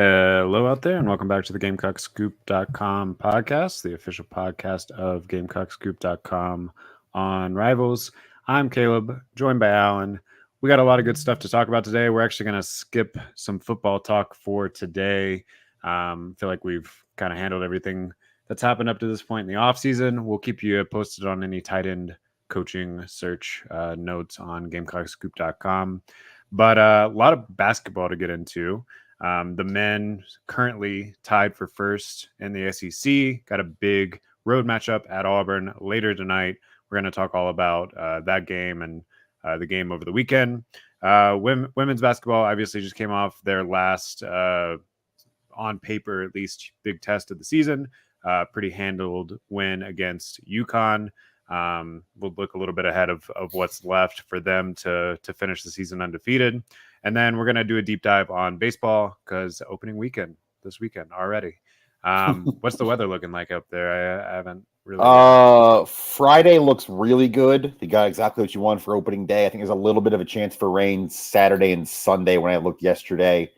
Hello out there, and welcome back to the GamecockScoop.com podcast, the official podcast of GamecockScoop.com on Rivals. I'm Caleb, joined by Alan. We got a lot of good stuff to talk about today. We're actually going to skip some football talk for today. Feel like we've kind of handled everything that's happened up to this point in the offseason. We'll keep you posted on any tight end coaching search notes on GamecockScoop.com. But a lot of basketball to get into. The men currently tied for first in the SEC. Got a big road matchup at Auburn later tonight. We're going to talk all about that game and the game over the weekend. Women's basketball obviously just came off their last, on paper at least, big test of the season. Pretty handled win against UConn. We'll look a little bit ahead of what's left for them to finish the season undefeated. And then we're going to do a deep dive on baseball because opening weekend this weekend already. What's the weather looking like up there? I haven't really. Friday looks really good. You got exactly what you want for opening day. I think there's a little bit of a chance for rain Saturday and Sunday when I looked yesterday,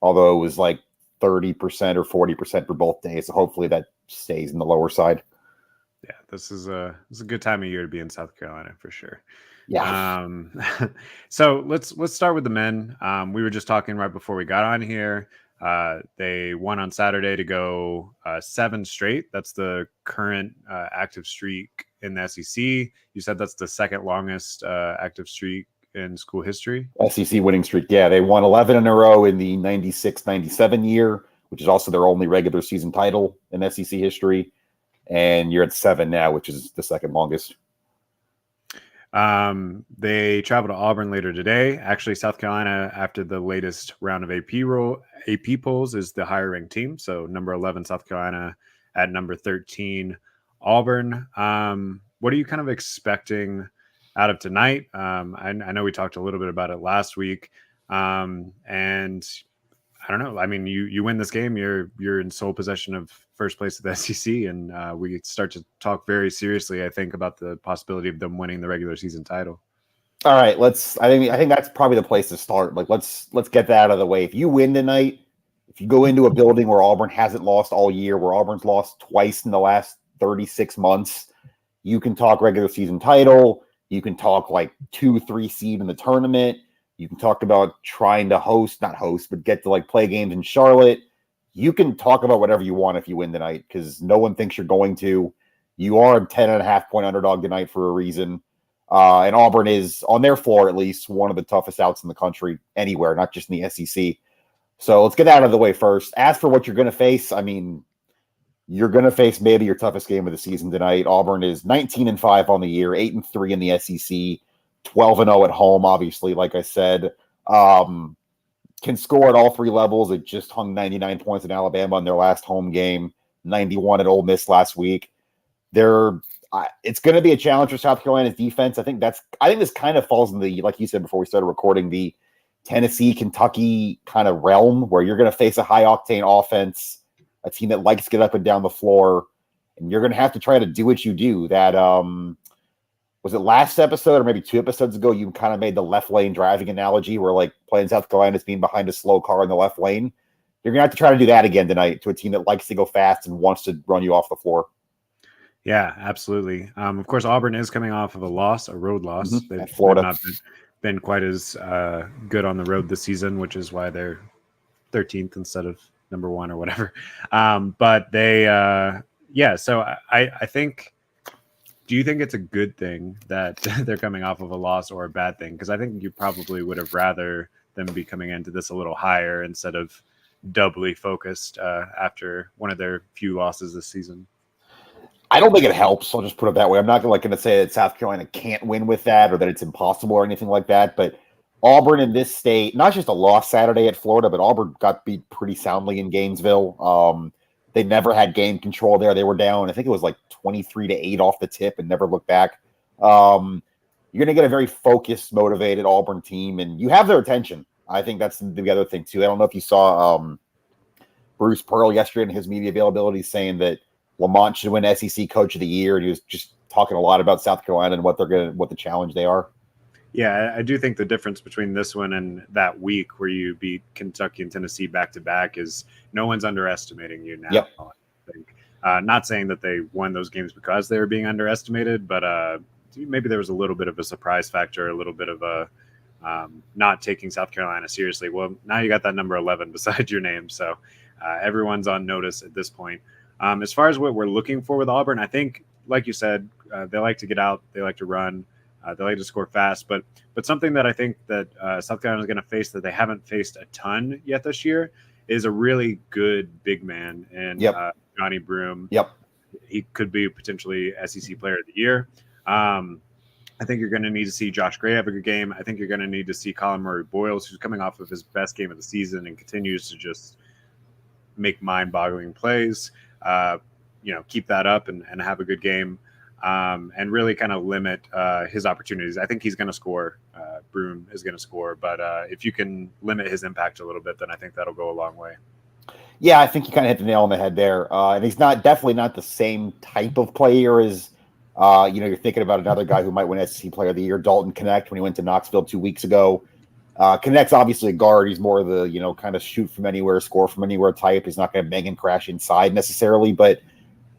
although it was like 30% or 40% for both days. So hopefully that stays in the lower side. Yeah, this is a good time of year to be in South Carolina for sure. Yeah. So let's start with the men. We were just talking right before we got on here. They won on Saturday to go 7 straight. That's the current active streak in the SEC. You said that's the second longest active streak in school history. SEC winning streak. Yeah, they won 11 in a row in the 96-97 year, which is also their only regular season title in SEC history. And you're at 7 now, which is the second longest. They travel to Auburn later today. Actually, South Carolina, after the latest round of AP polls, is the higher ranked team. So number 11, South Carolina at number 13, Auburn. What are you kind of expecting out of tonight? I know we talked a little bit about it last week. And I don't know. I mean, you win this game, you're in sole possession of first place at the SEC, and we start to talk very seriously, I think, about the possibility of them winning the regular season title. All right, I think that's probably the place to start. Like, let's get that out of the way. If you win tonight, if you go into a building where Auburn hasn't lost all year, where Auburn's lost twice in the last 36 months, you can talk regular season title. You can talk like 2-3 seed in the tournament. You can talk about trying to get to like play games in Charlotte. You can talk about whatever you want if you win tonight because no one thinks you're going to. You are a 10.5-point underdog tonight for a reason. And Auburn is, on their floor at least, one of the toughest outs in the country anywhere, not just in the SEC. So let's get that out of the way first. As for what you're going to face, I mean, you're going to face maybe your toughest game of the season tonight. Auburn is 19-5 on the year, 8-3 in the SEC. 12-0 at home, obviously, like I said. Can score at all 3 levels. It just hung 99 points in Alabama in their last home game, 91 at Ole Miss last week. It's going to be a challenge for South Carolina's defense. I think this kind of falls in the, like you said before we started recording, the Tennessee, Kentucky kind of realm where you're going to face a high-octane offense, a team that likes to get up and down the floor, and you're going to have to try to do what you do. That was it last episode or maybe 2 episodes ago, you kind of made the left lane driving analogy where like playing South Carolina is being behind a slow car in the left lane. You're going to have to try to do that again tonight to a team that likes to go fast and wants to run you off the floor. Yeah, absolutely. Of course, Auburn is coming off of a road loss. Mm-hmm. They've Florida. not been quite as good on the road this season, which is why they're 13th instead of number 1 or whatever. But they, so I think... Do you think it's a good thing that they're coming off of a loss or a bad thing? Because I think you probably would have rather them be coming into this a little higher instead of doubly focused after one of their few losses this season. I don't think it helps. I'll just put it that way. I'm not going to say that South Carolina can't win with that or that it's impossible or anything like that. But Auburn in this state, not just a loss Saturday at Florida, but Auburn got beat pretty soundly in Gainesville. They never had game control there. They were down, I think it was like 23-8 off the tip and never looked back. You're going to get a very focused, motivated Auburn team, and you have their attention. I think that's the other thing, too. I don't know if you saw Bruce Pearl yesterday in his media availability saying that Lamont should win SEC Coach of the Year, and he was just talking a lot about South Carolina and what the challenge they are. Yeah, I do think the difference between this one and that week where you beat Kentucky and Tennessee back to back is no one's underestimating you now. Yep. I think. Not saying that they won those games because they were being underestimated, but maybe there was a little bit of a surprise factor, a little bit of a not taking South Carolina seriously. Well, now you got that number 11 beside your name, so everyone's on notice at this point. As far as what we're looking for with Auburn, I think, like you said, they like to get out, they like to run. They like to score fast, but something that I think that South Carolina is going to face that they haven't faced a ton yet this year is a really good big man and Johnny Broome. Yep, he could be potentially SEC Player of the Year. I think you're going to need to see Josh Gray have a good game. I think you're going to need to see Colin Murray-Boyles, who's coming off of his best game of the season and continues to just make mind-boggling plays. Keep that up and have a good game. And really kind of limit his opportunities. I think he's going to score. Broome is going to score, but if you can limit his impact a little bit, then I think that'll go a long way. Yeah, I think you kind of hit the nail on the head there. And he's definitely not the same type of player as, you're thinking about another guy who might win SEC Player of the Year, Dalton Knecht, when he went to Knoxville 2 weeks ago. Knecht's obviously a guard. He's more of the, kind of shoot from anywhere, score from anywhere type. He's not going to bang and crash inside necessarily, but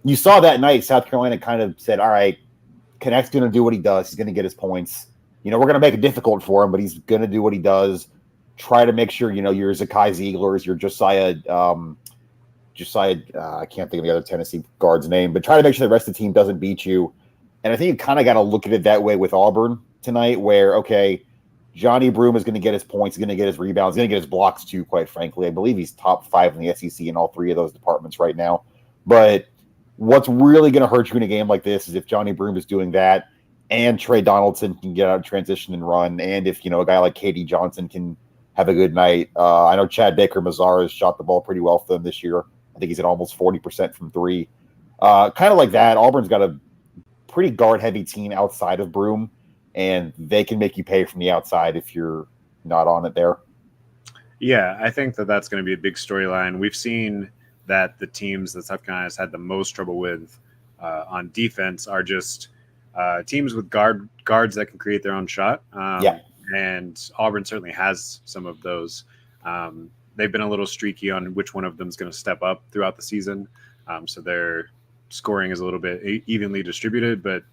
you saw that night, South Carolina kind of said, all right, Knecht's going to do what he does. He's going to get his points. We're going to make it difficult for him, but he's going to do what he does. Try to make sure, your Zakai Ziegler's, your Josiah, I can't think of the other Tennessee guard's name, but try to make sure the rest of the team doesn't beat you. And I think you kind of got to look at it that way with Auburn tonight, where, okay, Johnny Broome is going to get his points, he's going to get his rebounds, he's going to get his blocks too, quite frankly. I believe he's top 5 in the SEC in all 3 of those departments right now. But what's really going to hurt you in a game like this is if Johnny Broome is doing that and Trey Donaldson can get out of transition and run, and if, a guy like KD Johnson can have a good night. I know Chad Baker-Mazara has shot the ball pretty well for them this year. I think he's at almost 40% from 3. Kind of like that, Auburn's got a pretty guard-heavy team outside of Broome, and they can make you pay from the outside if you're not on it there. Yeah, I think that that's going to be a big storyline. We've seen that the teams that South Carolina has had the most trouble with on defense are just teams with guards that can create their own shot. And Auburn certainly has some of those. They've been a little streaky on which one of them is going to step up throughout the season. So their scoring is a little bit evenly distributed, but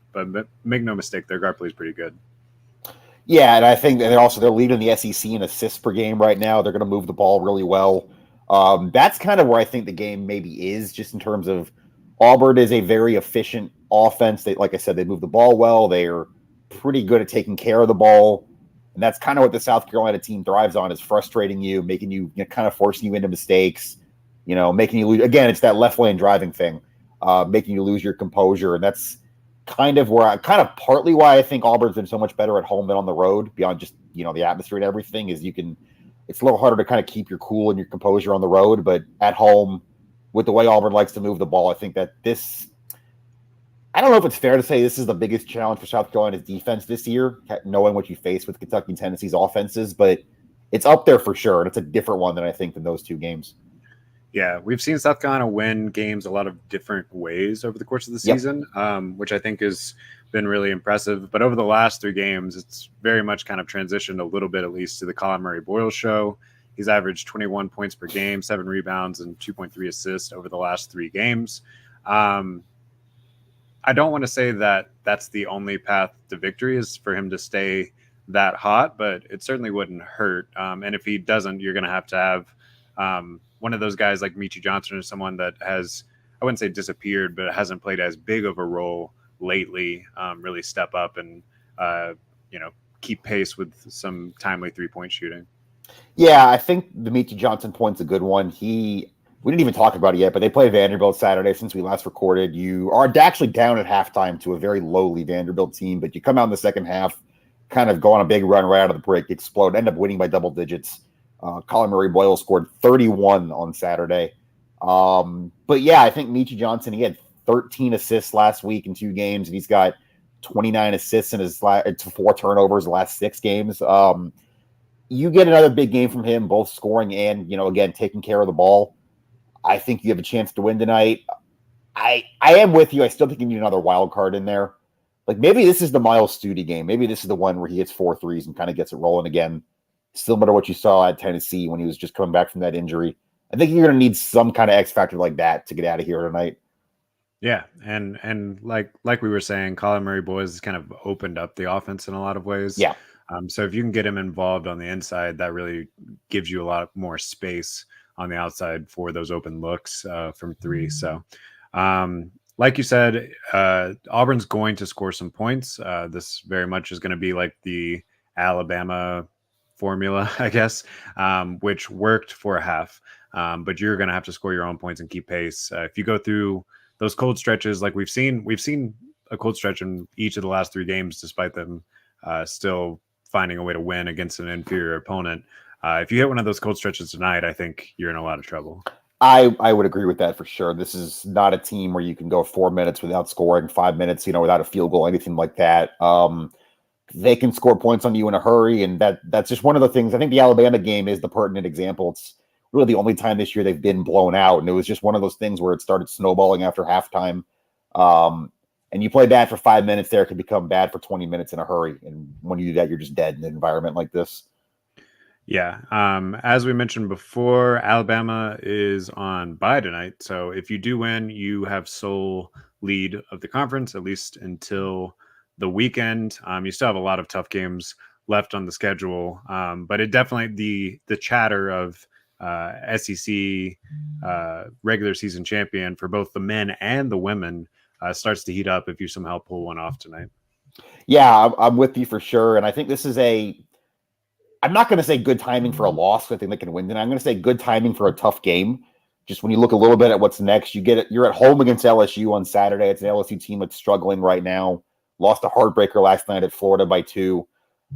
make no mistake, their guard play is pretty good. Yeah, and I think they're leading the SEC in assists per game right now. They're going to move the ball really well. That's kind of where I think the game maybe is, just in terms of Auburn is a very efficient offense. They, like I said, they move the ball well. They're pretty good at taking care of the ball. And that's kind of what the South Carolina team thrives on, is frustrating you, making you, kind of forcing you into mistakes, making you lose. Again, it's that left lane driving thing, making you lose your composure. And that's kind of partly why I think Auburn's been so much better at home than on the road, beyond just, the atmosphere and everything, is it's a little harder to kind of keep your cool and your composure on the road, but at home, with the way Auburn likes to move the ball, I think that I don't know if it's fair to say this is the biggest challenge for South Carolina's defense this year, knowing what you face with Kentucky and Tennessee's offenses, but it's up there for sure, and it's a different one than those 2 games. Yeah, we've seen South Carolina win games a lot of different ways over the course of the season, which I think has been really impressive. But over the last 3 games, it's very much kind of transitioned a little bit, at least, to the Colin Murray-Boyles show. He's averaged 21 points per game, 7 rebounds, and 2.3 assists over the last 3 games. I don't want to say that that's the only path to victory is for him to stay that hot, but it certainly wouldn't hurt. And if he doesn't, you're going to have one of those guys like Michi Johnson, or someone that has, I wouldn't say disappeared, but hasn't played as big of a role lately, really step up and, keep pace with some timely 3-point shooting. Yeah, I think the Michi Johnson point's a good one. We didn't even talk about it yet, but they play Vanderbilt Saturday since we last recorded. You are actually down at halftime to a very lowly Vanderbilt team, but you come out in the second half, kind of go on a big run right out of the break, explode, end up winning by double digits. Colin Murray-Boyles scored 31 on Saturday. But yeah, I think Michi Johnson, he had 13 assists last week in 2 games, and he's got 29 assists in his 4 turnovers the last 6 games. You get another big game from him, both scoring and, again, taking care of the ball. I think you have a chance to win tonight. I am with you. I still think you need another wild card in there. Like maybe this is the Miles Studi game. Maybe this is the one where he hits 4 threes and kind of gets it rolling again. Similar to what you saw at Tennessee when he was just coming back from that injury. I think you're going to need some kind of X factor like that to get out of here tonight. Yeah, and like we were saying, Colin Murray Boys has kind of opened up the offense in a lot of ways. Yeah. So if you can get him involved on the inside, that really gives you a lot more space on the outside for those open looks from three. So, like you said, Auburn's going to score some points. This very much is going to be like the Alabama formula, I guess, which worked for a half. But you're going to have to score your own points and keep pace. If you go through those cold stretches, like we've seen a cold stretch in each of the last 3 games, despite them still finding a way to win against an inferior opponent. If you hit one of those cold stretches tonight, I think you're in a lot of trouble. I would agree with that for sure. This is not a team where you can go 4 minutes without scoring, 5 minutes, without a field goal, anything like that. They can score points on you in a hurry, and that's just one of the things. I think the Alabama game is the pertinent example. It's really the only time this year they've been blown out, and it was just one of those things where it started snowballing after halftime. And you play bad for 5 minutes there, it can become bad for 20 minutes in a hurry. And when you do that, you're just dead in an environment like this. Yeah. As we mentioned before, Alabama is on bye tonight. So if you do win, you have sole lead of the conference, at least until the weekend. You still have a lot of tough games left on the schedule. But it definitely, the chatter of SEC regular season champion for both the men and the women starts to heat up if you somehow pull one off tonight. Yeah, I'm with you for sure. And I think this is I'm not going to say good timing for a loss. I think they can win. Then I'm going to say good timing for a tough game. Just when you look a little bit at what's next, you're at home against LSU on Saturday. It's an LSU team that's struggling right now. Lost a heartbreaker last night at Florida by 2.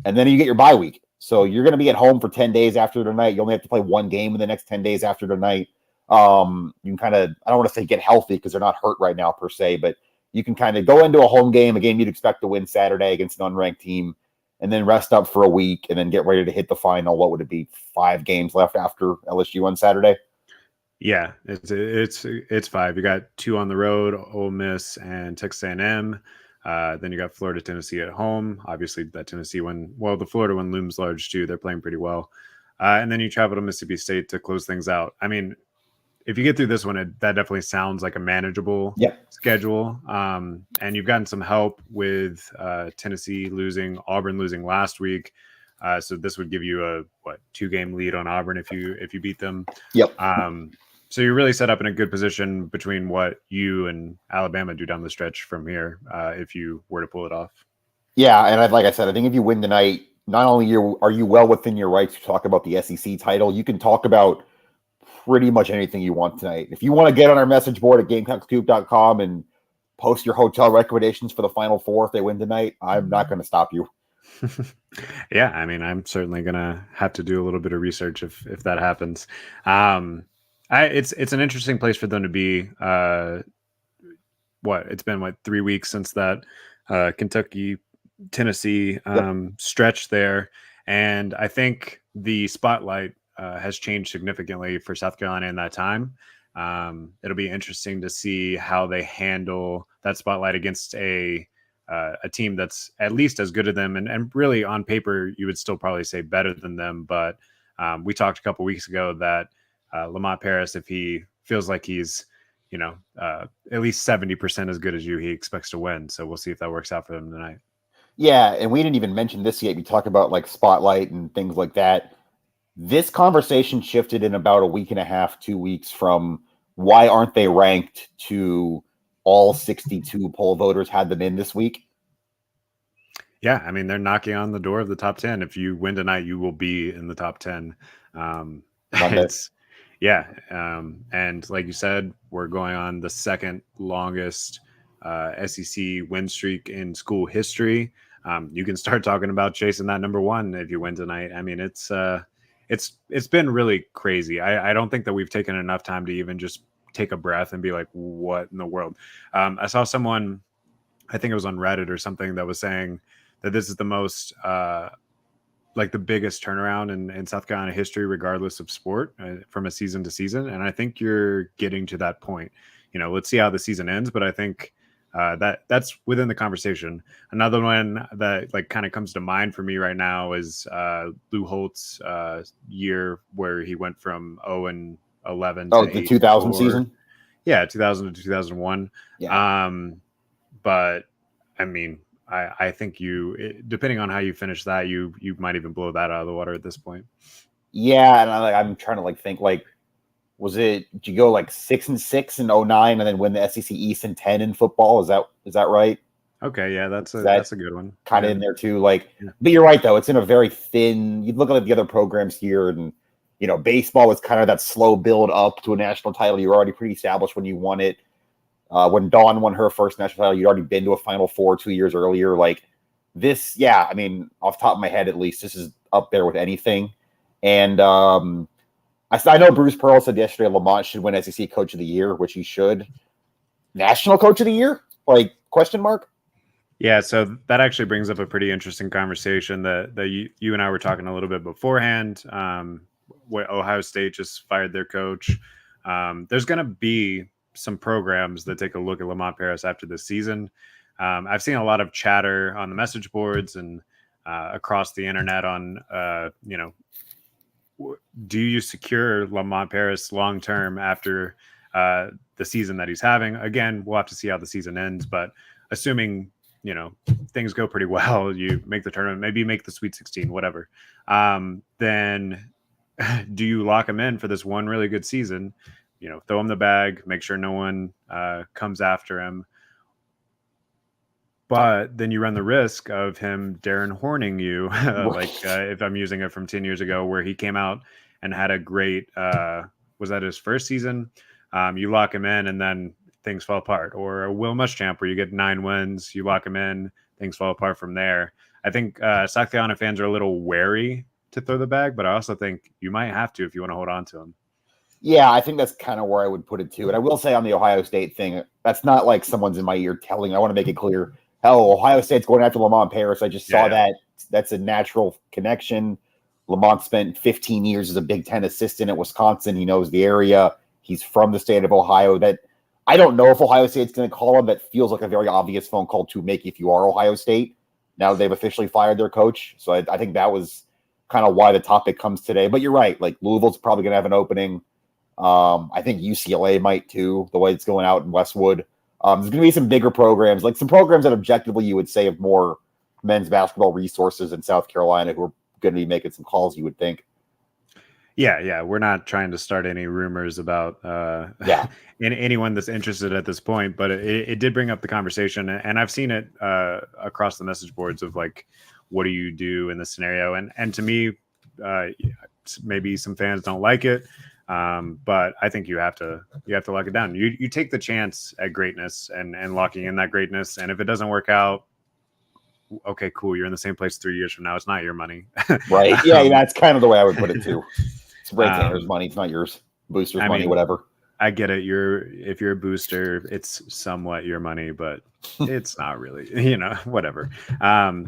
And then you get your bye week. So you're going to be at home for 10 days after tonight. You only have to play one game in the next 10 days after tonight. You can kind of, I don't want to say get healthy because they're not hurt right now per se, but you can kind of go into a home game, a game you'd expect to win Saturday against an unranked team, and then rest up for a week and then get ready to hit the final. What would it be? 5 games left after LSU on Saturday? Yeah, it's 5. You got 2 on the road, Ole Miss and Texas A&M. Then you got Florida, Tennessee at home. Obviously, that Tennessee one, well, the Florida one looms large too. They're playing pretty well. And then you travel to Mississippi State to close things out. I mean, if you get through this one, that definitely sounds like a manageable schedule. And you've gotten some help with Tennessee losing, Auburn losing last week. So this would give you a 2-game lead on Auburn if you beat them. Yep. So you're really set up in a good position between what you and Alabama do down the stretch from here, if you were to pull it off. Yeah, and like I said, I think if you win tonight, not only are you well within your rights to talk about the SEC title, you can talk about pretty much anything you want tonight. If you want to get on our message board at GamecocksCoop.com and post your hotel recommendations for the Final Four if they win tonight, I'm not going to stop you. Yeah, I mean, I'm certainly going to have to do a little bit of research if that happens. It's an interesting place for them to be. It's been 3 weeks since that Kentucky Tennessee stretch there, and I think the spotlight has changed significantly for South Carolina in that time. It'll be interesting to see how they handle that spotlight against a team that's at least as good as them, and really on paper you would still probably say better than them. But we talked a couple weeks ago that Lamont Paris, if he feels like he's at least 70% as good as you, he expects to win. So we'll see if that works out for them tonight. Yeah, and we didn't even mention this yet. We talked about like spotlight and things like that. This conversation shifted in about a week and a half, 2 weeks from why aren't they ranked to all 62 poll voters had them in this week. Yeah, I mean, they're knocking on the door of the top 10. If you win tonight, you will be in the top 10. And like you said, we're going on the second longest SEC win streak in school history. You can start talking about chasing that number 1 if you win tonight. I mean, it's been really crazy. I don't think that we've taken enough time to even just take a breath and be like, what in the world? I saw someone, I think it was on Reddit or something, that was saying that this is the most the biggest turnaround in South Carolina history, regardless of sport, from a season to season. And I think you're getting to that point. Let's see how the season ends, but I think That's within the conversation. Another one that like kind of comes to mind for me right now is Lou Holt's year where he went from 0-11 to the 2000 8-4. season. Yeah, 2000 to 2001. Yeah. But I mean, I think depending on how you finish that, you might even blow that out of the water at this point. Yeah, and I'm trying to think was it, did you go 6-6 in 2009 and then win the SEC East in 10 in football? Is that right? Okay, yeah, that's a good one. Kind of in there too. But you're right though, it's in a very thin. You look at the other programs here, and baseball was kind of that slow build up to a national title. You're already pretty established when you won it. When Dawn won her first national title, you'd already been to a Final Four 2 years earlier. This, yeah, I mean, off the top of my head, at least, this is up there with anything. And I know Bruce Pearl said yesterday Lamont should win SEC Coach of the Year, which he should. National Coach of the Year? Question mark? Yeah, so that actually brings up a pretty interesting conversation that you and I were talking a little bit beforehand. Where Ohio State just fired their coach. There's going to be some programs that take a look at Lamont Paris after this season. I've seen a lot of chatter on the message boards and across the internet on, do you secure Lamont Paris long term after the season that he's having? Again, we'll have to see how the season ends, but assuming things go pretty well, you make the tournament, maybe you make the Sweet 16, whatever. Then do you lock him in for this one really good season? Throw him the bag, make sure no one comes after him. But then you run the risk of him Darren Horning you, if I'm using it from 10 years ago, where he came out and had a great, was that his first season? You lock him in and then things fall apart. Or a Will Muschamp where you get 9 wins, you lock him in, things fall apart from there. I think South Carolina fans are a little wary to throw the bag, but I also think you might have to if you want to hold on to him. Yeah, I think that's kind of where I would put it too. And I will say on the Ohio State thing, that's not like someone's in my ear telling. I want to make it clear. Hell, Ohio State's going after Lamont Paris. I just saw that. That's a natural connection. Lamont spent 15 years as a Big Ten assistant at Wisconsin. He knows the area. He's from the state of Ohio. That I don't know if Ohio State's going to call him. That feels like a very obvious phone call to make if you are Ohio State. Now they've officially fired their coach. So I think that was kind of why the topic comes today. But you're right. Louisville's probably going to have an opening. I think UCLA might too, the way it's going out in Westwood. There's going to be some bigger programs, some programs that objectively you would say have more men's basketball resources in South Carolina who are going to be making some calls, you would think. Yeah. We're not trying to start any rumors about anyone that's interested at this point, but it did bring up the conversation, and I've seen it across the message boards of what do you do in this scenario? And to me, maybe some fans don't like it. But I think you have to lock it down. You take the chance at greatness and locking in that greatness. And if it doesn't work out, okay, cool. You're in the same place 3 years from now. It's not your money. Right. Yeah. That's kind of the way I would put it too. It's Brandon's money. It's not yours. Booster's money, whatever. I get it. If you're a booster, it's somewhat your money, but it's not really, whatever.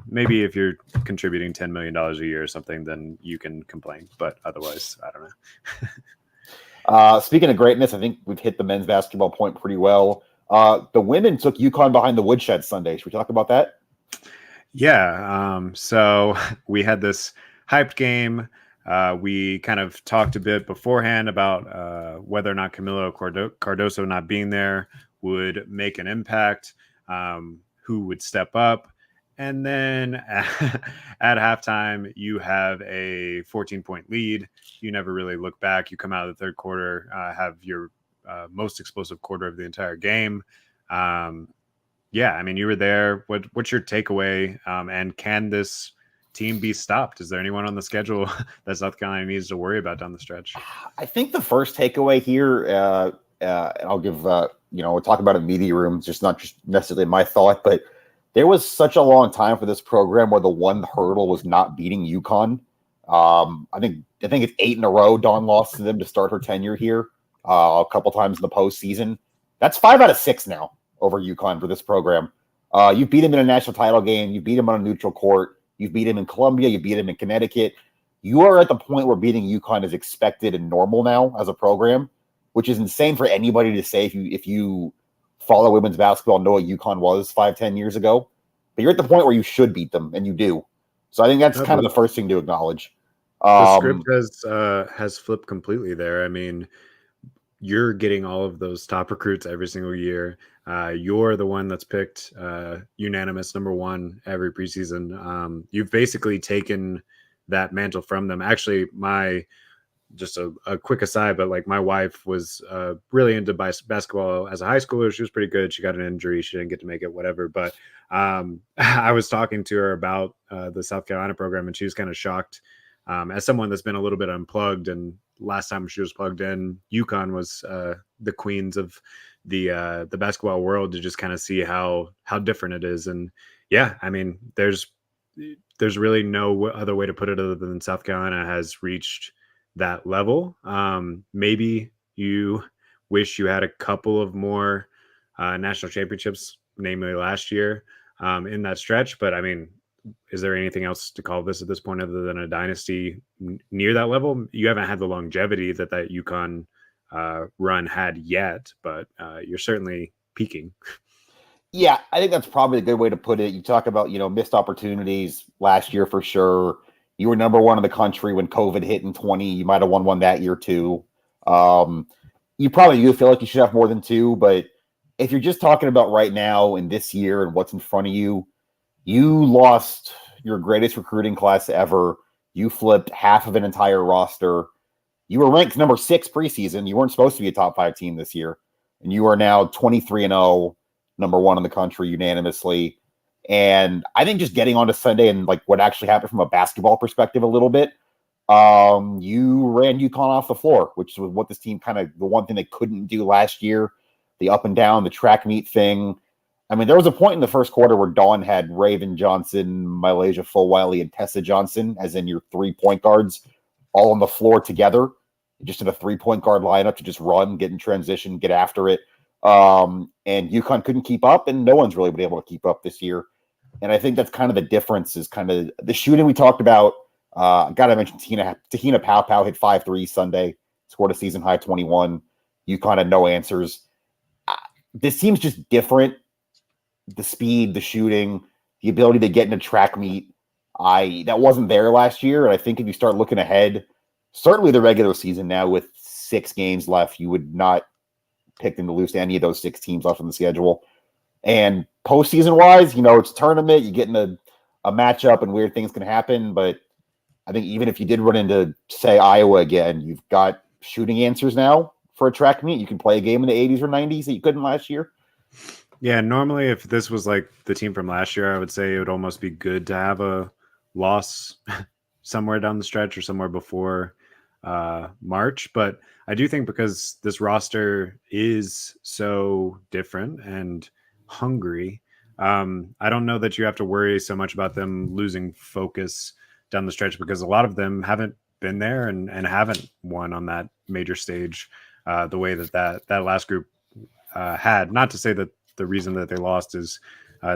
Maybe if you're contributing $10 million a year or something, then you can complain. But otherwise, I don't know. Speaking of greatness, I think we've hit the men's basketball point pretty well. The women took UConn behind the woodshed Sunday. Should we talk about that? Yeah. So we had this hyped game. We kind of talked a bit beforehand about whether or not Camilo Cardoso not being there would make an impact, who would step up. And then at halftime, you have a 14-point lead. You never really look back. You come out of the third quarter, have your most explosive quarter of the entire game. You were there. What's your takeaway? And can this team be stopped? Is there anyone on the schedule that South Carolina needs to worry about down the stretch? I think the first takeaway here, I'll give, we'll talk about it in media rooms, just not just necessarily my thought, but there was such a long time for this program where the one hurdle was not beating UConn. I think it's 8 in a row Dawn lost to them to start her tenure here, a couple times in the postseason. That's 5 out of 6 now over UConn for this program. You beat them in a national title game. You beat them on a neutral court. You beat them in Columbia. You beat them in Connecticut. You are at the point where beating UConn is expected and normal now as a program, which is insane for anybody to say if you follow women's basketball know what UConn was 5-10 years ago. But you're at the point where you should beat them, and you do. So I think that's kind of the first thing to acknowledge. The script has flipped completely there. I mean, you're getting all of those top recruits every single year. You're the one that's picked unanimous number one every preseason. You've basically taken that mantle from them. Actually, just a quick aside, but like my wife was really into basketball as a high schooler. She was pretty good. She got an injury. She didn't get to make it, whatever. But I was talking to her about the South Carolina program, and she was kind of shocked as someone that's been a little bit unplugged. And last time she was plugged in, UConn was the queens of the basketball world, to just kind of see how different it is. And yeah, I mean, there's really no other way to put it other than South Carolina has reached that level. Maybe you wish you had a couple of more national championships, namely last year, in that stretch. But I mean, is there anything else to call this at this point other than a dynasty near that level? You haven't had the longevity that UConn run had yet, but you're certainly peaking. Yeah, I think that's probably a good way to put it. You talk about, missed opportunities last year for sure. You were number one in the country when COVID hit in 20. You might have won one that year too. You probably do feel like you should have more than two, but if you're just talking about right now and this year and what's in front of you, you lost your greatest recruiting class ever. You flipped half of an entire roster. You were ranked number 6 preseason. You weren't supposed to be a top 5 team this year. And you are now 23-0, number 1 in the country unanimously. And I think just getting on to Sunday and like what actually happened from a basketball perspective a little bit, you ran UConn off the floor, which was what this team kind of, the one thing they couldn't do last year, the up and down, the track meet thing. I mean, there was a point in the first quarter where Dawn had Raven Johnson, Malaysia Fulwiley, and Tessa Johnson, as in your 3 point guards, all on the floor together, just in a 3-point guard lineup to just run, get in transition, get after it. And UConn couldn't keep up, and no one's really been able to keep up this year. And I think that's kind of the difference, is kind of the shooting we talked about. Got to mention Tahina Pow hit 5 threes Sunday, scored a season high 21. UConn had no answers. This team's just different. The speed, the shooting, the ability to get in a track meet, that wasn't there last year. And I think if you start looking ahead, certainly the regular season now with 6 games left, you would not pick them to lose to any of those 6 teams left on the schedule. And postseason wise, it's a tournament, you get in a matchup and weird things can happen. But I think even if you did run into, say, Iowa again, you've got shooting answers now for a track meet. You can play a game in the 80s or 90s that you couldn't last year. Yeah, normally if this was like the team from last year, I would say it would almost be good to have a loss somewhere down the stretch or somewhere before March. But I do think because this roster is so different and hungry, I don't know that you have to worry so much about them losing focus down the stretch, because a lot of them haven't been there and haven't won on that major stage the way that last group had. Not to say that the reason that they lost is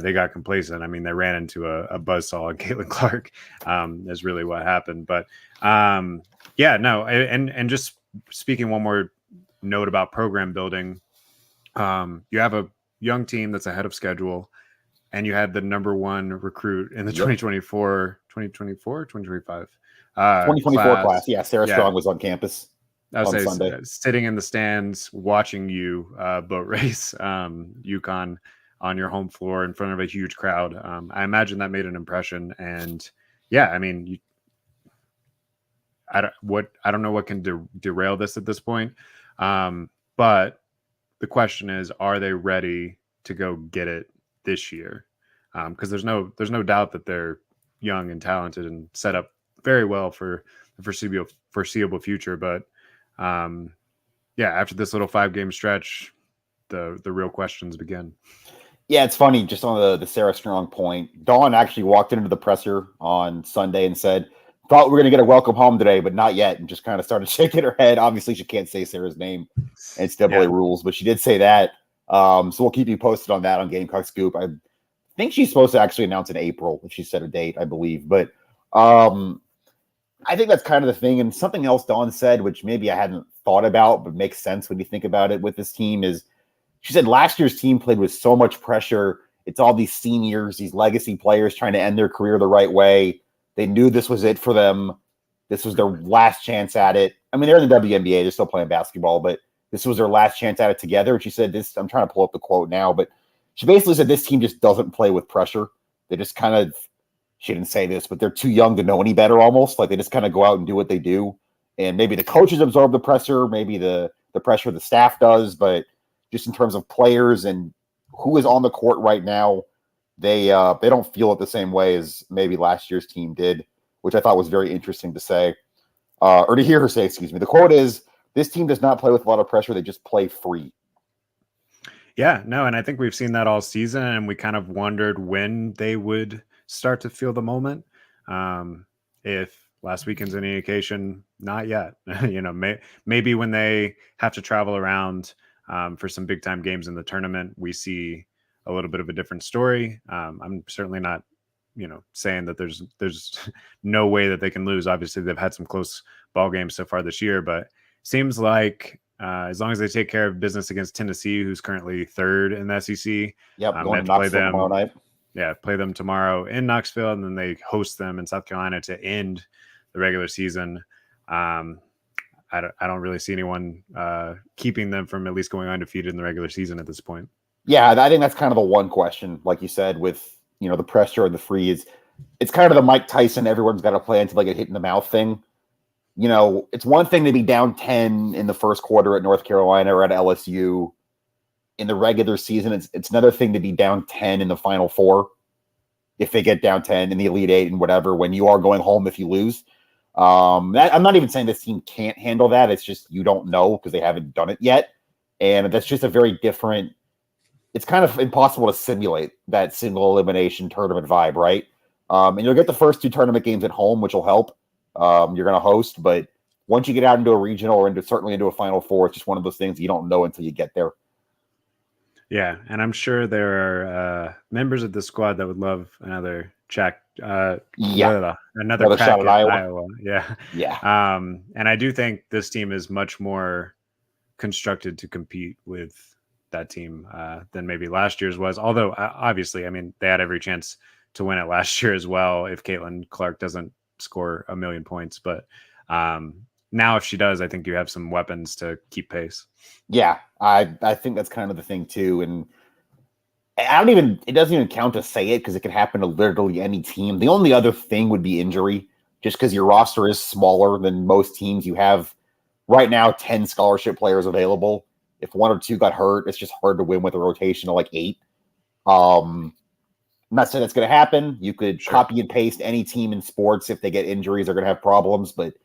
they got complacent. I mean, they ran into a buzzsaw, and Caitlin Clark is really what happened. But yeah, no. And just speaking one more note about program building, you have a young team that's ahead of schedule, and you had the number 1 recruit in the 2024, 2025 class. Yeah, Sarah Strong was on campus. I would say Sunday. Sitting in the stands watching you boat race UConn on your home floor in front of a huge crowd. I imagine that made an impression. And yeah, I mean, I don't know what can derail this at this point. But the question is, are they ready to go get it this year? Because there's no doubt that they're young and talented and set up very well for the foreseeable future. But after this little 5-game stretch, the real questions begin. Yeah, it's funny, just on the Sarah Strong point. Dawn actually walked into the presser on Sunday and said, thought we were going to get a welcome home today, but not yet, and just kind of started shaking her head. Obviously, she can't say Sarah's name. It's NCAA rules, but she did say that. So we'll keep you posted on that on Gamecock Scoop. I think she's supposed to actually announce in April if she set a date, I believe. But I think that's kind of the thing. And something else Dawn said, which maybe I hadn't thought about, but makes sense when you think about it with this team, is She said last year's team played with so much pressure. It's all these seniors, these legacy players trying to end their career the right way. They knew this was it for them. This was their last chance at it. I mean, they're in the WNBA. They're still playing basketball, but this was their last chance at it together. And she said this, I'm trying to pull up the quote now, but she basically said this team just doesn't play with pressure. They just kind of, she didn't say this, but they're too young to know any better almost. Like they just kind of go out and do what they do. And maybe the coaches absorb the pressure, maybe the pressure the staff does, but just in terms of players and who is on the court right now, they don't feel it the same way as maybe last year's team did, which I thought was very interesting to say, or to hear her say, excuse me. The quote is, this team does not play with a lot of pressure. They just play free. Yeah, no, and I think we've seen that all season, and we kind of wondered when they would start to feel the moment. If last weekend's any indication, not yet. Maybe when they have to travel around for some big time games in the tournament, we see a little bit of a different story. I'm certainly not, saying that there's no way that they can lose. Obviously, they've had some close ball games so far this year, but seems like as long as they take care of business against Tennessee, who's currently third in the SEC. Yep, going to Knoxville tomorrow night. Yeah, play them tomorrow in Knoxville, and then they host them in South Carolina to end the regular season. I don't really see anyone keeping them from at least going undefeated in the regular season at this point. Yeah, I think that's kind of the one question, like you said, with the pressure and the freeze. It's kind of the Mike Tyson, everyone's got to play until they get hit in the mouth thing. It's one thing to be down 10 in the first quarter at North Carolina or at LSU in the regular season. It's another thing to be down 10 in the Final Four if they get down 10 in the Elite Eight and whatever, when you are going home if you lose. I'm not even saying this team can't handle that. It's just you don't know because they haven't done it yet. And that's just a very different – it's kind of impossible to simulate that single elimination tournament vibe, right? And you'll get the first two tournament games at home, which will help. You're going to host, but once you get out into a regional or certainly into a Final Four, it's just one of those things you don't know until you get there. Yeah, and I'm sure there are members of the squad that would love another crack at Iowa. Yeah. And I do think this team is much more constructed to compete with that team than maybe last year's was. Although, obviously, I mean, they had every chance to win it last year as well if Caitlin Clark doesn't score 1 million points. But now if she does, I think you have some weapons to keep pace. Yeah, I think that's kind of the thing too. And it doesn't even count to say it because it can happen to literally any team. The only other thing would be injury, just because your roster is smaller than most teams. You have right now 10 scholarship players available. If one or two got hurt, it's just hard to win with a rotation of like 8. I'm not saying that's going to happen. You could copy and paste any team in sports. If they get injuries, they're going to have problems, but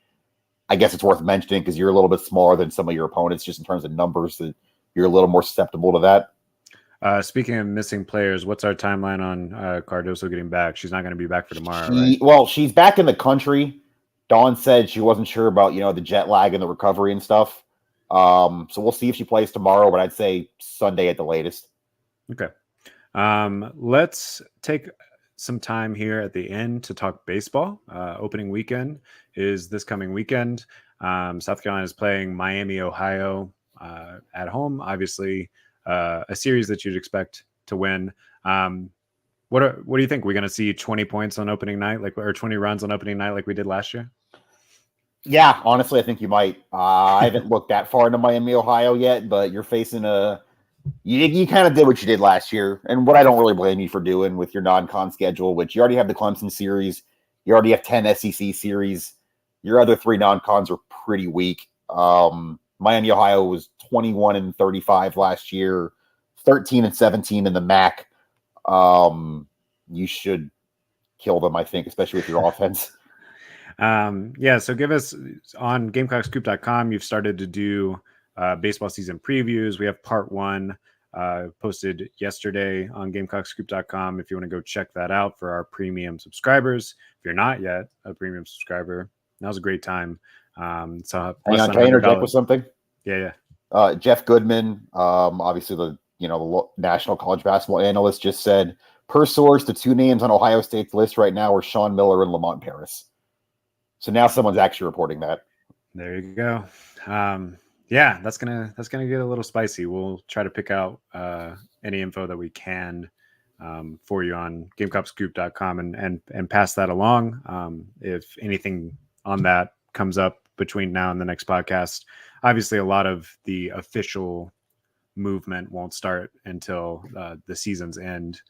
I guess it's worth mentioning because you're a little bit smaller than some of your opponents, just in terms of numbers, that you're a little more susceptible to that. Speaking of missing players, what's our timeline on Cardoso getting back? She's not going to be back for tomorrow, right? Well, she's back in the country. Dawn said she wasn't sure about, the jet lag and the recovery and stuff. So we'll see if she plays tomorrow, but I'd say Sunday at the latest. Okay. Let's take some time here at the end to talk baseball. Opening weekend is this coming weekend. South Carolina is playing Miami, Ohio at home. Obviously, a series that you'd expect to win. What do you think? We're going to see 20 points on opening night, or 20 runs on opening night like we did last year? Yeah, honestly, I think you might. I haven't looked that far into Miami, Ohio yet, but you're facing you kind of did what you did last year, and what I don't really blame you for doing with your non-con schedule, which you already have the Clemson series, you already have 10 SEC series. Your other 3 non-cons are pretty weak. Miami, Ohio was 21-35 last year, 13-17 in the MAC. You should kill them, I think, especially with your offense. So give us on GamecockScoop.com. You've started to do baseball season previews. We have part 1 posted yesterday on GamecockScoop.com. If you want to go check that out for our premium subscribers. If you're not yet a premium subscriber, now's a great time. Hang on, can I interject with something? Yeah. Jeff Goodman, obviously the national college basketball analyst, just said, per source, the 2 names on Ohio State's list right now are Sean Miller and Lamont Paris. So now someone's actually reporting that. There you go. Yeah, that's gonna get a little spicy. We'll try to pick out any info that we can for you on GameCopsScoop.com and pass that along. If anything on that comes up between now and the next podcast, obviously a lot of the official movement won't start until the season's end.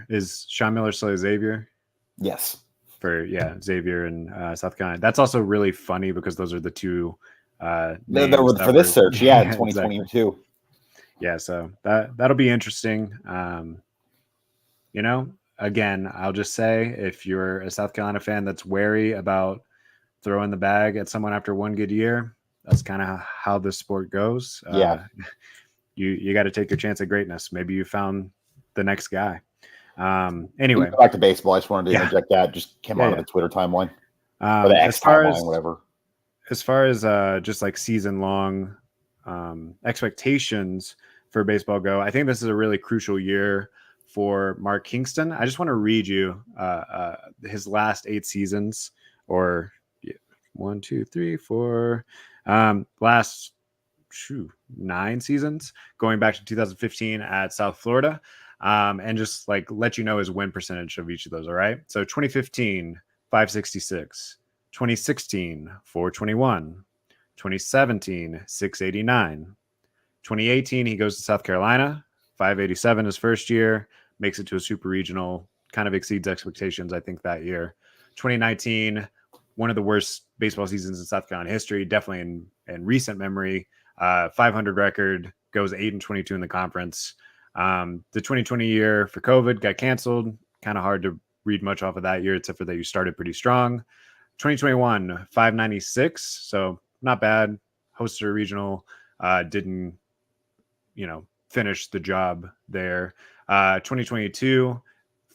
Is Sean Miller still Xavier? Yes. For Xavier and South Carolina. That's also really funny because those are the two names for this search, in 2022. Exactly. Yeah, so that'll be interesting. Again, I'll just say if you're a South Carolina fan that's wary about throwing the bag at someone after one good year, that's kind of how this sport goes. You got to take your chance at greatness. Maybe you found the next guy. Anyway, back to baseball. I just wanted to interject that. Just came out of the Twitter timeline or the X timeline, whatever. As far as just like season long expectations for baseball go, I think this is a really crucial year for Mark Kingston. I just want to read you his last 8 seasons, or 1, 2, 3, 4, last 9 seasons, going back to 2015 at South Florida. And just like let you know his win percentage of each of those. All right. So 2015, 566, 2016, 421, 2017, 689, 2018, he goes to South Carolina, 587 his first year, makes it to a super regional, kind of exceeds expectations, I think, that year. 2019, one of the worst baseball seasons in South Carolina history, definitely in recent memory. 500 record, goes 8-22 in the conference. The 2020 year for COVID got canceled. Kind of hard to read much off of that year, except for that you started pretty strong. 2021, 596. So not bad. Hosted a regional, didn't, finish the job there. 2022,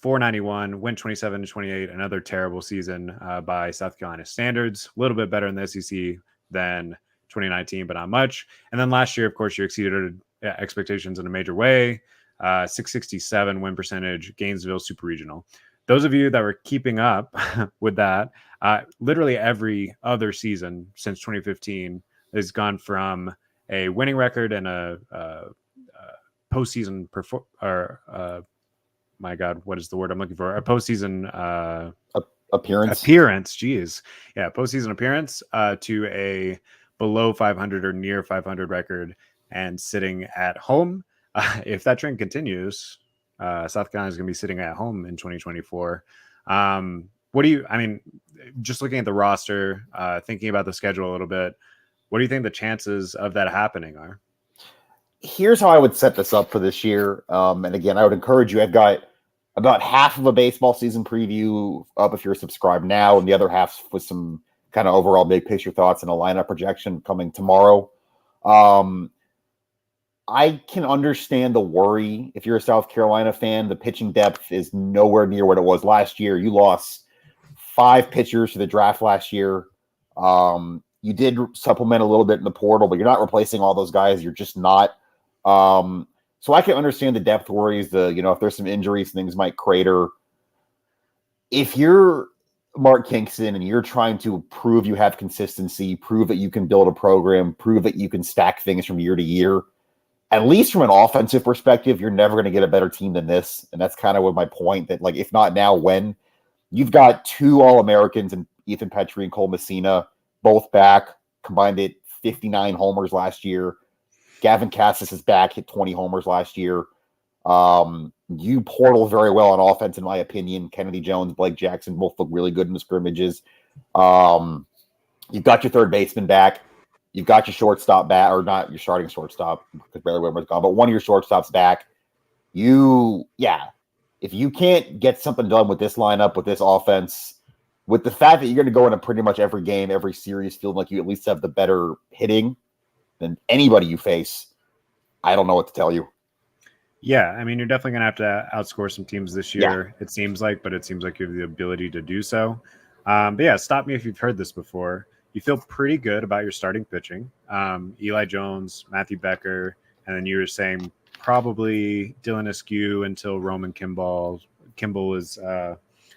491, went 27-28. Another terrible season by South Carolina standards. A little bit better in the SEC than 2019, but not much. And then last year, of course, you exceeded expectations in a major way. 667 win percentage, Gainesville Super Regional. Those of you that were keeping up with that, literally every other season since 2015 has gone from a winning record and a postseason my God, what is the word I'm looking for? A postseason appearance. Geez, yeah, postseason appearance to a below 500 or near 500 record, and sitting at home. If that trend continues, South Carolina is going to be sitting at home in 2024. Just looking at the roster, thinking about the schedule a little bit, what do you think the chances of that happening are? Here's how I would set this up for this year. And again, I would encourage you. I've got about half of a baseball season preview up if you're subscribed now, and the other half with some kind of overall big picture thoughts and a lineup projection coming tomorrow. I can understand the worry if you're a South Carolina fan. The pitching depth is nowhere near what it was last year. You lost 5 pitchers to the draft last year. You did supplement a little bit in the portal, but you're not replacing all those guys. You're just not. So I can understand the depth worries. If there's some injuries, things might crater. If you're Mark Kingston and you're trying to prove you have consistency, prove that you can build a program, prove that you can stack things from year to year, at least from an offensive perspective, you're never going to get a better team than this. And that's kind of what my point, that like, if not now, when? You've got 2 All-Americans in Ethan Petrie and Cole Messina, both back, combined at 59 homers last year. Gavin Cassis is back, hit 20 homers last year. You portal very well on offense, in my opinion. Kennedy Jones, Blake Jackson both look really good in the scrimmages. You've got your third baseman back. You've got your shortstop back, or not your starting shortstop, because Bailey Whitmer's gone, but one of your shortstops back. If you can't get something done with this lineup, with this offense, with the fact that you're going to go into pretty much every game, every series, feeling like you at least have the better hitting than anybody you face, I don't know what to tell you. Yeah, I mean, you're definitely going to have to outscore some teams this year, it seems like, but it seems like you have the ability to do so. But yeah, stop me if you've heard this before. You feel pretty good about your starting pitching. Eli Jones, Matthew Becker, and then you were saying probably Dylan Askew until Roman Kimball is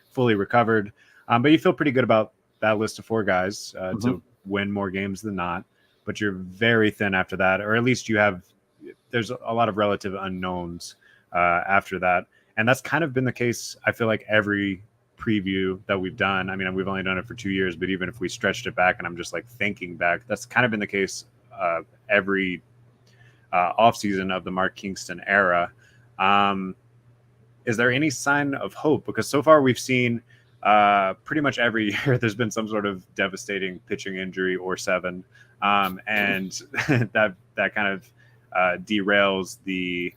fully recovered. But you feel pretty good about that list of 4 guys to win more games than not. but you're very thin after that, or at least there's a lot of relative unknowns after that. And that's kind of been the case, I feel like, every preview that we've done. I mean, we've only done it for 2 years, but even if we stretched it back and I'm just like thinking back, that's kind of been the case every offseason of the Mark Kingston era. Is there any sign of hope? Because so far we've seen pretty much every year there's been some sort of devastating pitching injury or seven. And that kind of derails the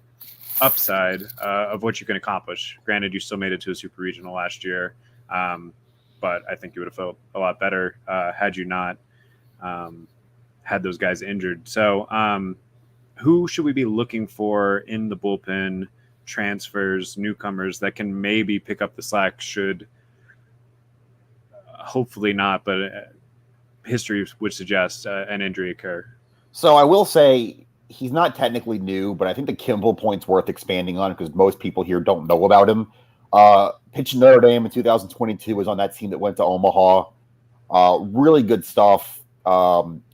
upside of what you can accomplish. Granted, you still made it to a super regional last year, but I think you would have felt a lot better had you not had those guys injured. So who should we be looking for in the bullpen, transfers, newcomers that can maybe pick up the slack should hopefully not, but history would suggest an injury occur? So I will say he's not technically new, but I think the Kimball point's worth expanding on because most people here don't know about him. Pitched Notre Dame in 2022, was on that team that went to Omaha. Really good stuff.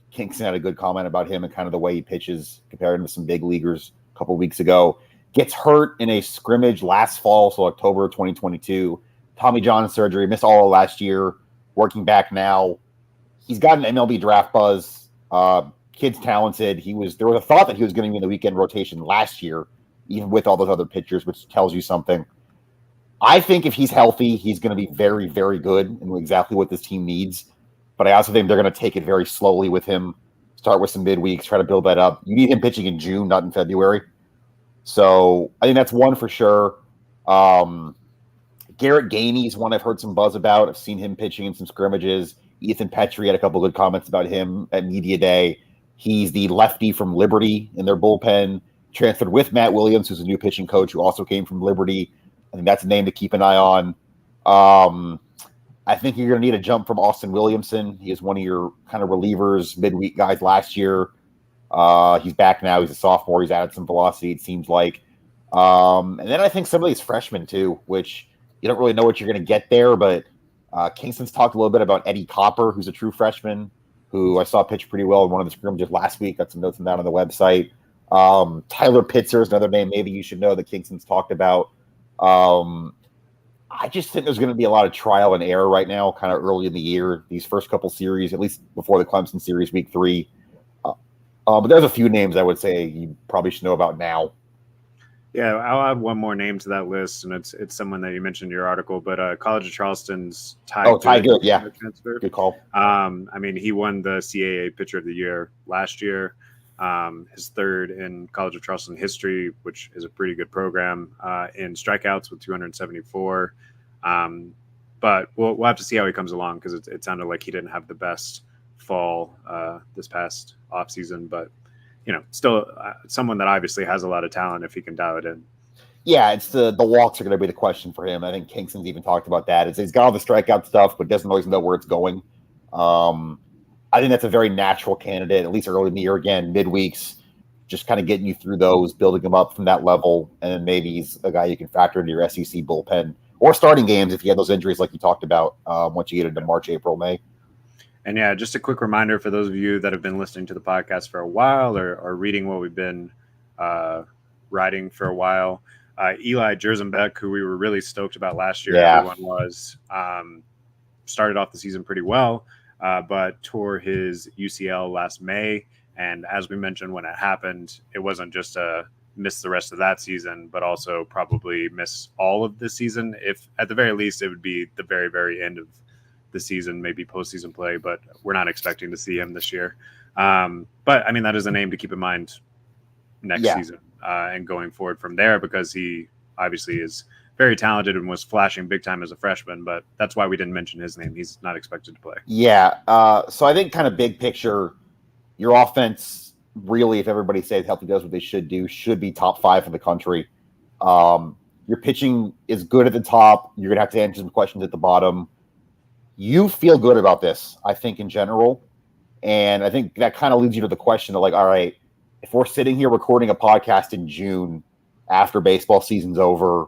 Kingston had a good comment about him and kind of the way he pitches compared to some big leaguers a couple of weeks ago. Gets hurt in a scrimmage last fall, so October 2022. Tommy John surgery, missed all of last year, working back now. He's got an MLB draft buzz. Kid's talented. There was a thought that he was going to be in the weekend rotation last year, even with all those other pitchers, which tells you something. I think if he's healthy, he's going to be very, very good and exactly what this team needs. But I also think they're going to take it very slowly with him, start with some midweeks, try to build that up. You need him pitching in June, not in February. So I think that's one for sure. Garrett Gainey is one I've heard some buzz about. I've seen him pitching in some scrimmages. Ethan Petrie had a couple good comments about him at Media Day. He's the lefty from Liberty in their bullpen, transferred with Matt Williams, who's a new pitching coach who also came from Liberty. I think that's a name to keep an eye on. I think you're going to need a jump from Austin Williamson. He is one of your kind of relievers, midweek guys last year. He's back now. He's a sophomore. He's added some velocity, it seems like. And then I think some of these freshmen, too, which you don't really know what you're going to get there. But Kingston's talked a little bit about Eddie Copper, who's a true freshman, who I saw pitch pretty well in one of the scrimmages last week. Got some notes on that on the website. Tyler Pitzer is another name maybe you should know that Kingston's talked about. I just think there's going to be a lot of trial and error right now, kind of early in the year. These first couple series, at least before the Clemson series, week 3. But there's a few names I would say you probably should know about now. Yeah, I'll add one more name to that list, and it's someone that you mentioned in your article, but College of Charleston's Ty Good, yeah. Transfer. Good call. I mean, he won the CAA Pitcher of the Year last year, his third in College of Charleston history, which is a pretty good program, in strikeouts with 274. But we'll have to see how he comes along because it sounded like he didn't have the best fall this past offseason, but still someone that obviously has a lot of talent if he can dial it in. Yeah, it's the walks are going to be the question for him. I think Kingston's even talked about that. He's got all the strikeout stuff, but doesn't always know where it's going. I think that's a very natural candidate, at least early in the year. Again, midweeks, just kind of getting you through those, building him up from that level, and then maybe he's a guy you can factor into your SEC bullpen or starting games if you have those injuries like you talked about once you get into March, April, May. And yeah, just a quick reminder for those of you that have been listening to the podcast for a while or reading what we've been writing for a while. Eli Jerzenbeck, who we were really stoked about last year, everyone was, started off the season pretty well, but tore his UCL last May. And as we mentioned, when it happened, it wasn't just a miss the rest of that season, but also probably miss all of the season. If at the very least, it would be the very, very end of the season, maybe postseason play, but we're not expecting to see him this year. But I mean, that is a name to keep in mind next season and going forward from there, because he obviously is very talented and was flashing big time as a freshman, but that's why we didn't mention his name. He's not expected to play. Yeah. So I think kind of big picture, your offense really, if everybody stays healthy, does what they should do, should be top 5 in the country. Your pitching is good at the top. You're going to have to answer some questions at the bottom. You feel good about this, I think, in general. And I think that kind of leads you to the question of, like, all right, if we're sitting here recording a podcast in June after baseball season's over,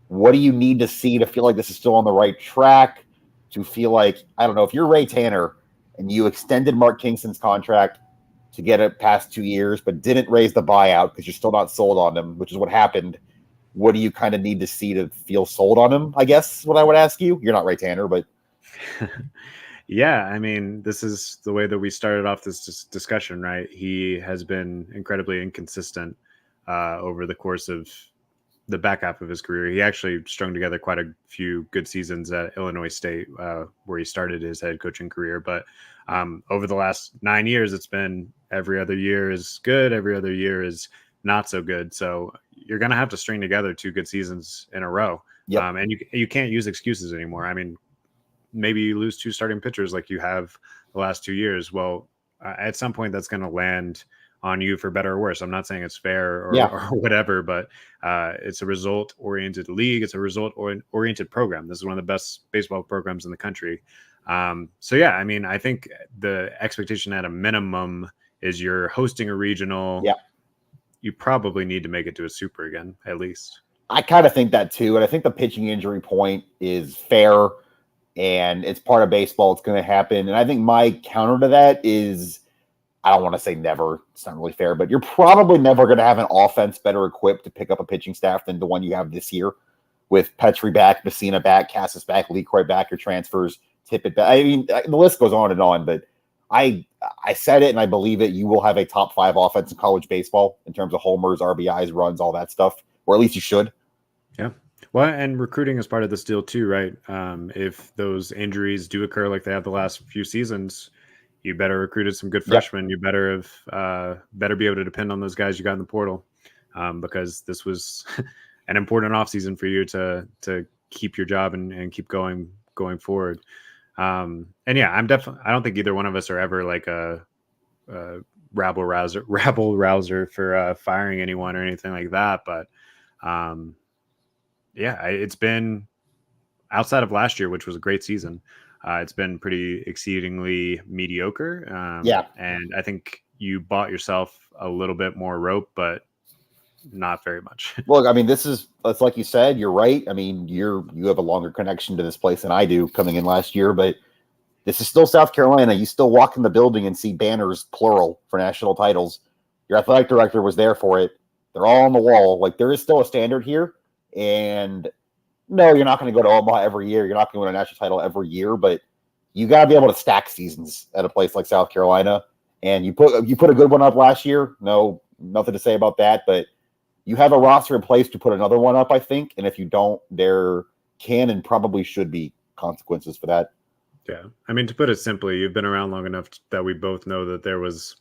what do you need to see to feel like this is still on the right track? To feel like, I don't know, if you're Ray Tanner and you extended Mark Kingston's contract to get it past 2 years, but didn't raise the buyout because you're still not sold on him, which is what happened. What do you kind of need to see to feel sold on him? I guess is what I would ask you. You're not Ray Tanner, but yeah, I mean, this is the way that we started off this discussion, right? He has been incredibly inconsistent over the course of the back half of his career. He actually strung together quite a few good seasons at Illinois State, where he started his head coaching career. But over the last 9 years, it's been every other year is good, every other year is not so good. So you're going to have to string together 2 good seasons in a row. Yep. And you can't use excuses anymore. I mean, maybe you lose 2 starting pitchers like you have the last 2 years. Well, at some point that's going to land on you for better or worse. I'm not saying it's fair or whatever, but it's a result-oriented league. It's a result-oriented program. This is one of the best baseball programs in the country. So yeah, I mean, I think the expectation at a minimum is you're hosting a regional. Yeah. You probably need to make it to a super again, at least. I kind of think that too. And I think the pitching injury point is fair and it's part of baseball. It's going to happen. And I think my counter to that is, I don't want to say never. It's not really fair, but you're probably never going to have an offense better equipped to pick up a pitching staff than the one you have this year with Petrie back, Messina back, Cassis back, LeCroy back, your transfers, Tippett back. I mean, the list goes on, but I said it and I believe it. You will have a top 5 offense in college baseball in terms of homers, RBIs, runs, all that stuff, or at least you should. Yeah. Well, and recruiting is part of this deal too, right? If those injuries do occur like they have the last few seasons, you better recruited some good freshmen. You better be able to depend on those guys you got in the portal, because this was an important offseason for you to keep your job and keep going forward. And yeah, I don't think either one of us are ever like a rabble rouser for firing anyone or anything like that. But yeah, it's been outside of last year, which was a great season. It's been pretty exceedingly mediocre. And I think you bought yourself a little bit more rope, but not very much. Look, I mean, it's like you said, you're right. I mean, you have a longer connection to this place than I do coming in last year, but this is still South Carolina. You still walk in the building and see banners, plural, for national titles. Your athletic director was there for it. They're all on the wall. Like, there is still a standard here. And no, you're not going to go to Omaha every year. You're not going to win a national title every year, but you got to be able to stack seasons at a place like South Carolina. And you put a good one up last year. No, nothing to say about that, but you have a roster in place to put another one up, I think. And if you don't, there can and probably should be consequences for that. Yeah. I mean, to put it simply, you've been around long enough that we both know that there was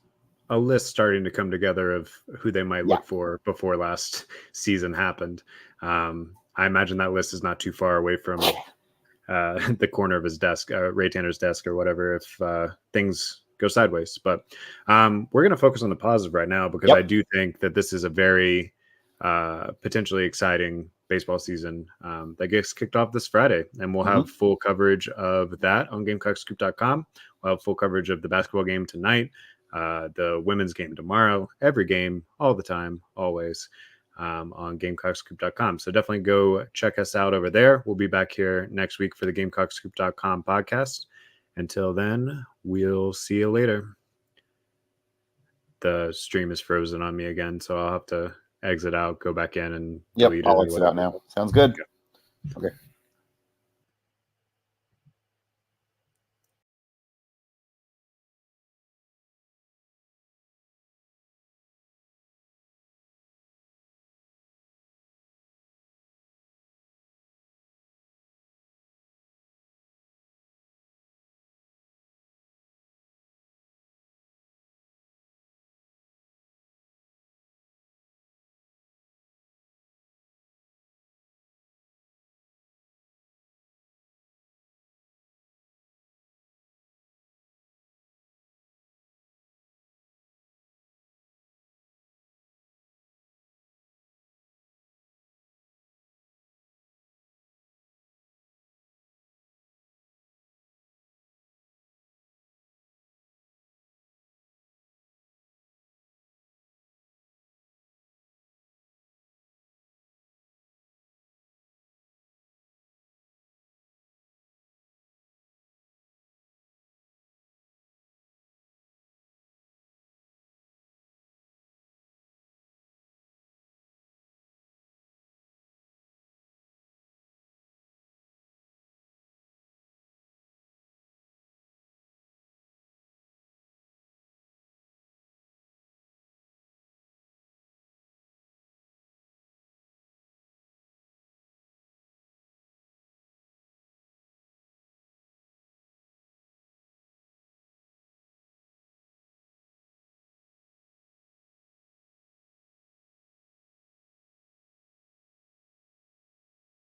a list starting to come together of who they might look for before last season happened. I imagine that list is not too far away from the corner of his desk, Ray Tanner's desk or whatever, if things go sideways. But we're going to focus on the positive right now because I do think that this is a very potentially exciting baseball season that gets kicked off this Friday. And we'll have full coverage of that on GamecockScoop.com. We'll have full coverage of the basketball game tonight, the women's game tomorrow, every game, all the time, always. On GamecockScoop.com. So definitely go check us out over there. We'll be back here next week for the GamecockScoop.com podcast. Until then, we'll see you later. The stream is frozen on me again, so I'll have to exit out, go back in, and I'll exit out now. Sounds good. Okay.